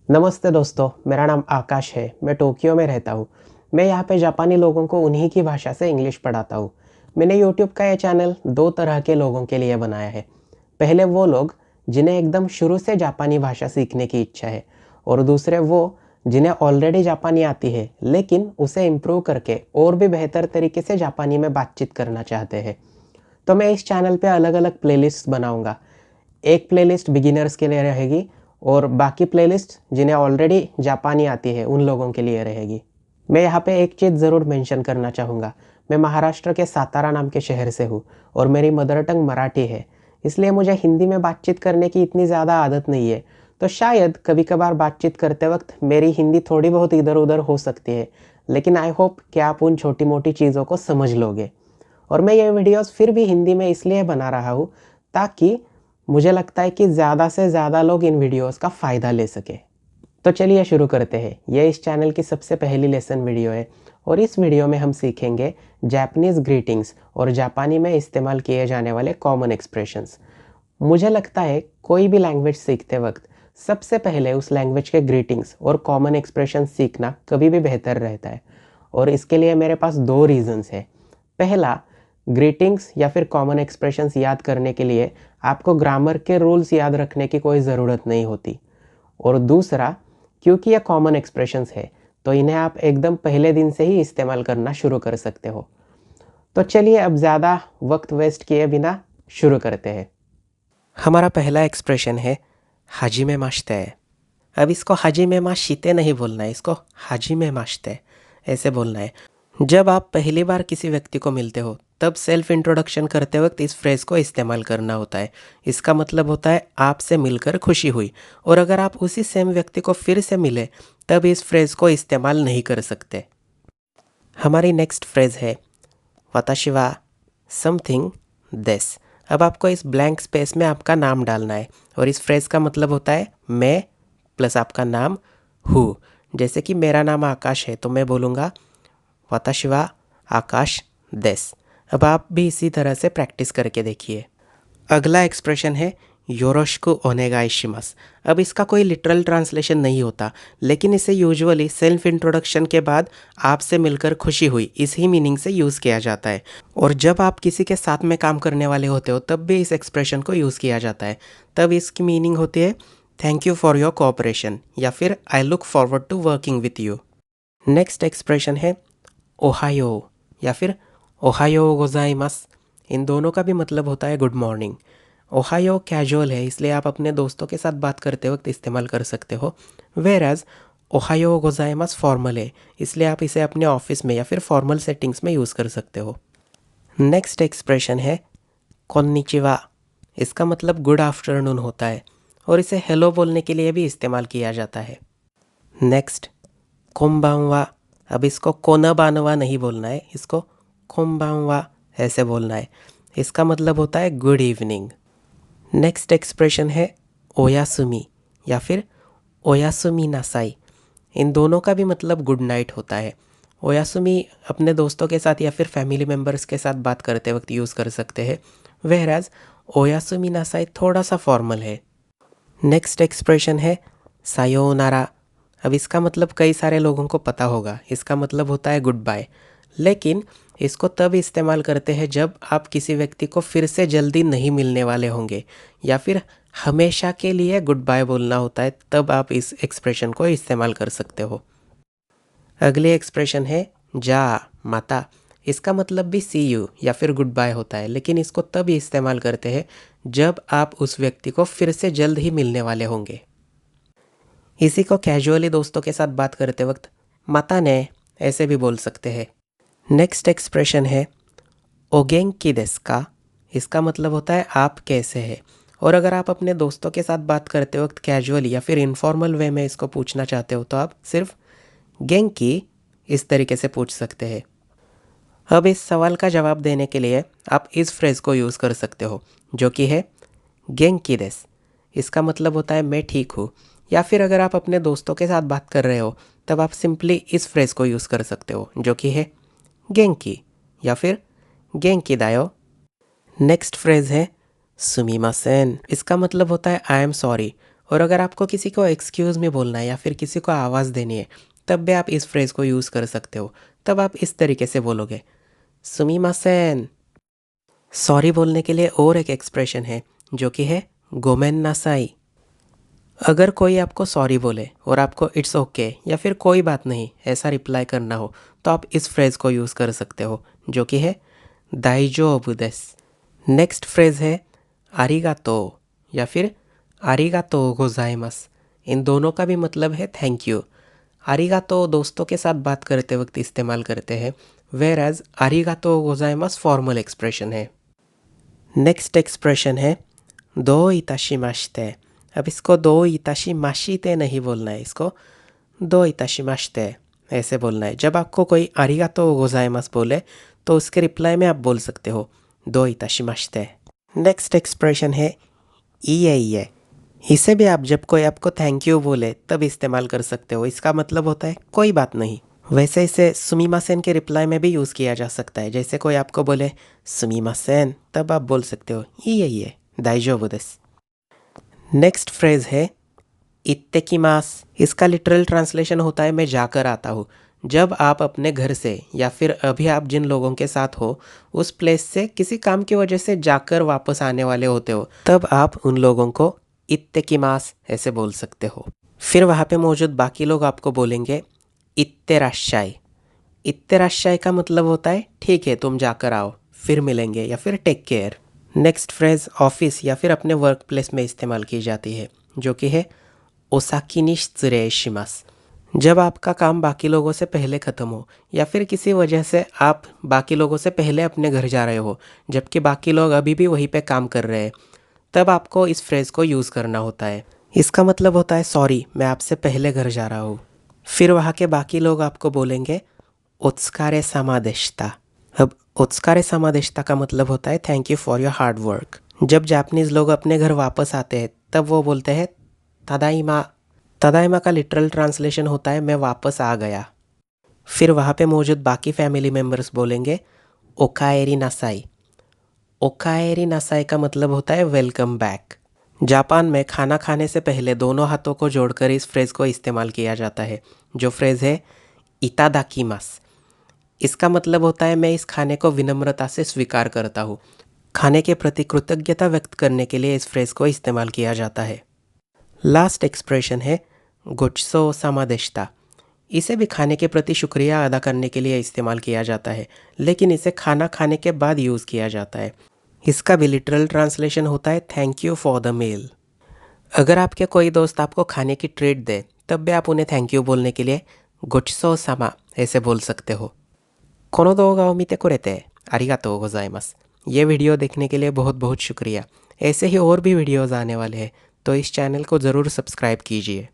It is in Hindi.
नमस्ते दोस्तों, मेरा नाम आकाश है। मैं टोक्यो में रहता हूँ। मैं यहाँ पे जापानी लोगों को उन्हीं की भाषा से इंग्लिश पढ़ाता हूँ। मैंने यूट्यूब का ये चैनल दो तरह के लोगों के लिए बनाया है। पहले वो लोग जिन्हें एकदम शुरू से जापानी भाषा सीखने की इच्छा है, और दूसरे वो जिन्हें ऑलरेडी जापानी आती है लेकिन उसे इम्प्रूव करके और भी बेहतर तरीके से जापानी में बातचीत करना चाहते हैं। तो मैं इस चैनल पे अलग अलग प्लेलिस्ट बनाऊंगा। एक प्लेलिस्ट बिगिनर्स के लिए रहेगी और बाकी प्लेलिस्ट जिन्हें ऑलरेडी जापानी आती है उन लोगों के लिए रहेगी। मैं यहाँ पे एक चीज़ ज़रूर मेंशन करना चाहूँगा। मैं महाराष्ट्र के सातारा नाम के शहर से हूँ और मेरी मदर टंग मराठी है, इसलिए मुझे हिंदी में बातचीत करने की इतनी ज़्यादा आदत नहीं है। तो शायद कभी कभार बातचीत करते वक्त मेरी हिंदी थोड़ी बहुत इधर उधर हो सकती है, लेकिन आई होप कि आप उन छोटी मोटी चीज़ों को समझ लोगे। और मैं ये वीडियोस फिर भी हिंदी में इसलिए बना रहा हूँ ताकि मुझे लगता है कि ज़्यादा से ज़्यादा लोग इन वीडियोस का फ़ायदा ले सके। तो चलिए शुरू करते हैं। ये इस चैनल की सबसे पहली लेसन वीडियो है और इस वीडियो में हम सीखेंगे जापानीज़ ग्रीटिंग्स और जापानी में इस्तेमाल किए जाने वाले कॉमन एक्सप्रेशंस। मुझे लगता है कोई भी लैंग्वेज सीखते वक्त सबसे पहले उस लैंग्वेज के ग्रीटिंग्स और कॉमन एक्सप्रेशन सीखना कभी भी बेहतर रहता है, और इसके लिए मेरे पास दो रीजंस है। पहला, ग्रीटिंग्स या फिर कॉमन एक्सप्रेशंस याद करने के लिए आपको ग्रामर के रूल्स याद रखने की कोई ज़रूरत नहीं होती। और दूसरा, क्योंकि ये कॉमन एक्सप्रेशंस है तो इन्हें आप एकदम पहले दिन से ही इस्तेमाल करना शुरू कर सकते हो। तो चलिए अब ज़्यादा वक्त वेस्ट किए बिना शुरू करते हैं। हमारा पहला एक्सप्रेशन है हाजिमे मास्ते। अब इसको हाजिमे माशिते नहीं बोलना है, इसको हाजिमे मास्ते ऐसे बोलना है। जब आप पहली बार किसी व्यक्ति को मिलते हो तब सेल्फ इंट्रोडक्शन करते वक्त इस फ्रेज़ को इस्तेमाल करना होता है। इसका मतलब होता है आपसे मिलकर खुशी हुई, और अगर आप उसी सेम व्यक्ति को फिर से मिले तब इस फ्रेज़ को इस्तेमाल नहीं कर सकते। हमारी नेक्स्ट फ्रेज़ है वाताशी वा समथिंग देस। अब आपको इस ब्लैंक स्पेस में आपका नाम डालना है, और इस फ्रेज़ का मतलब होता है मैं प्लस आपका नाम हूँ। जैसे कि मेरा नाम आकाश है तो मैं बोलूँगा वाताशी वा आकाश देस। अब आप भी इसी तरह से प्रैक्टिस करके देखिए। अगला एक्सप्रेशन है योरोशिकु ओनेगाईशिमास। अब इसका कोई लिटरल ट्रांसलेशन नहीं होता, लेकिन इसे यूजुअली सेल्फ इंट्रोडक्शन के बाद आपसे मिलकर खुशी हुई इस ही मीनिंग से यूज़ किया जाता है। और जब आप किसी के साथ में काम करने वाले होते हो तब भी इस एक्सप्रेशन को यूज़ किया जाता है। तब इसकी मीनिंग होती है thank you for your cooperation, या फिर I look forward to working with you. Next expression है ओहायो या फिर ओहायो गोजाइमास। इन दोनों का भी मतलब होता है गुड मॉर्निंग। ओहायो कैजुअल है, इसलिए आप अपने दोस्तों के साथ बात करते वक्त इस्तेमाल कर सकते हो, वेयर एज ओहायो गोजाइमास फॉर्मल है, इसलिए आप इसे अपने ऑफिस में या फिर फॉर्मल सेटिंग्स में यूज़ कर सकते हो। नेक्स्ट एक्सप्रेशन है कोन्निचिवा। इसका मतलब गुड आफ्टरनून होता है, और इसे हेलो बोलने के लिए भी इस्तेमाल किया जाता है। नेक्स्ट कोम्बांवा। अब इसको कोनाबानवा नहीं बोलना है, इसको कोम्बांवा ऐसे बोलना है। इसका मतलब होता है गुड इवनिंग। नेक्स्ट एक्सप्रेशन है ओयासुमी या फिर ओयासुमी नासाई। इन दोनों का भी मतलब गुड नाइट होता है। ओयासुमी अपने दोस्तों के साथ या फिर फैमिली मेम्बर्स के साथ बात करते वक्त यूज़ कर सकते हैं, वेहराज ओयासुमी नासाई थोड़ा सा फॉर्मल है। नेक्स्ट एक्सप्रेशन है सायोनारा। अब इसका मतलब कई सारे लोगों को पता होगा, इसका मतलब होता है गुड बाय, लेकिन इसको तब इस्तेमाल करते हैं जब आप किसी व्यक्ति को फिर से जल्दी नहीं मिलने वाले होंगे या फिर हमेशा के लिए गुड बाय बोलना होता है, तब आप इस एक्सप्रेशन को इस्तेमाल कर सकते हो। अगली एक्सप्रेशन है जा माता। इसका मतलब भी सी यू या फिर गुड बाय होता है, लेकिन इसको तब इस्तेमाल करते हैं जब आप उस व्यक्ति को फिर से जल्द ही मिलने वाले होंगे। इसी को कैजुअली दोस्तों के साथ बात करते वक्त माता ने ऐसे भी बोल सकते हैं। नेक्स्ट एक्सप्रेशन है ओगेंकी देस का। इसका मतलब होता है आप कैसे हैं, और अगर आप अपने दोस्तों के साथ बात करते वक्त कैजुअली या फिर इनफॉर्मल वे में इसको पूछना चाहते हो तो आप सिर्फ गेंकी इस तरीके से पूछ सकते हैं। अब इस सवाल का जवाब देने के लिए आप इस फ्रेज़ को यूज़ कर सकते हो, जो कि है गेंकी देस। इसका मतलब होता है मैं ठीक हूँ, या फिर अगर आप अपने दोस्तों के साथ बात कर रहे हो तब आप सिंपली इस फ्रेज़ को यूज़ कर सकते हो, जो कि है गेंकी या फिर गेंकी दायो। नेक्स्ट फ्रेज़ है सुमीमासेन। इसका मतलब होता है आई एम सॉरी, और अगर आपको किसी को एक्सक्यूज़ मी बोलना है या फिर किसी को आवाज़ देनी है, तब भी आप इस फ्रेज़ को यूज़ कर सकते हो। तब आप इस तरीके से बोलोगे, सुमिमासेन। सॉरी बोलने के लिए और एक एक्सप्रेशन है जो कि है गोमेन नासाई। अगर कोई आपको सॉरी बोले और आपको इट्स ओके या फिर कोई बात नहीं ऐसा रिप्लाई करना हो, तो आप इस फ्रेज़ को यूज़ कर सकते हो जो कि है दाइजोबु देसु। नेक्स्ट फ्रेज़ है आरिगातो या फिर आरिगातो गोजाइमास। इन दोनों का भी मतलब है थैंक यू। आरिगातो दोस्तों के साथ बात करते वक्त इस्तेमाल करते हैं, वेयर एज आरिगातो गोजाइमास फॉर्मल एक्सप्रेशन है। नेक्स्ट एक्सप्रेशन है दो इताशिमाशिते। अब इसको दो इताशिमाशिते नहीं बोलना है, इसको दो इताशिमाशिते ऐसे बोलना है। जब आपको कोई आरिगातो गोजाइमास बोले तो उसके रिप्लाई में आप बोल सकते हो दो इताशिमाशिते। नेक्स्ट एक्सप्रेशन है इए। इसे भी आप जब कोई आपको थैंक यू बोले तब इस्तेमाल कर सकते हो। इसका मतलब होता है कोई बात नहीं। वैसे इसे सुमिमासेन के रिप्लाई में भी यूज़ किया जा सकता है। जैसे कोई आपको बोले सुमिमासेन, तब आप बोल सकते हो इए दाइजोबु देसु। नेक्स्ट फ्रेज़ है इत्तेकिमास। इसका लिटरल ट्रांसलेशन होता है मैं जाकर आता हूँ। जब आप अपने घर से या फिर अभी आप जिन लोगों के साथ हो उस प्लेस से किसी काम की वजह से जाकर वापस आने वाले होते हो, तब आप उन लोगों को इत्तेकिमास ऐसे बोल सकते हो। फिर वहाँ पे मौजूद बाकी लोग आपको बोलेंगे इत्तेराशाई। इत्तेराशाई का मतलब होता है ठीक है तुम जाकर आओ, फिर मिलेंगे या फिर take care. Next phrase office या फिर अपने वर्क प्लेस में इस्तेमाल की जाती है जो कि है ओसाकी नि शित्सुरेई शिमासु। जब आपका काम बाकी लोगों से पहले ख़त्म हो या फिर किसी वजह से आप बाकी लोगों से पहले अपने घर जा रहे हो जबकि बाकी लोग अभी भी वहीं पे काम कर रहे हैं, तब आपको इस फ्रेज़ को यूज़ करना होता है। इसका मतलब होता है सॉरी मैं आपसे पहले घर जा रहा हूँ। फिर वहाँ के बाकी लोग आपको बोलेंगे ओत्सुकारे सामा देशिता। अब ओत्सुकारे सामा देशिता का मतलब होता है thank you for your hard work. जब जापानीज़ लोग अपने घर वापस आते हैं तब वो बोलते हैं तादाइमा। तादाइमा का लिटरल ट्रांसलेशन होता है मैं वापस आ गया। फिर वहाँ पे मौजूद बाकी फैमिली मेम्बर्स बोलेंगे ओकाएरी नासाई। ओकाएरी नासाई का मतलब होता है वेलकम बैक। जापान में खाना खाने से पहले दोनों हाथों को जोड़कर इस फ्रेज़ को इस्तेमाल किया जाता है जो फ्रेज़ है इतादाकिमास। इसका मतलब होता है मैं इस खाने को विनम्रता से स्वीकार करता हूँ। खाने के प्रति कृतज्ञता व्यक्त करने के लिए इस फ्रेज़ को इस्तेमाल किया जाता है। लास्ट एक्सप्रेशन है गोचिसो सामा देशिता। इसे भी खाने के प्रति शुक्रिया अदा करने के लिए इस्तेमाल किया जाता है, लेकिन इसे खाना खाने के बाद यूज़ किया जाता है। इसका भी लिटरल ट्रांसलेशन होता है thank you for the meal. अगर आपके कोई दोस्त आपको खाने की ट्रीट दे तब भी आप उन्हें थैंक यू बोलने के लिए गोचिसो सामा ऐसे बोल सकते हो। कोनो दोगा ओ मीते कुरेते आरिगातो गोजाइमासु। ये वीडियो देखने के लिए बहुत बहुत शुक्रिया। ऐसे ही और भी वीडियोज़ आने वाले हैं तो इस चैनल को ज़रूर सब्सक्राइब कीजिए।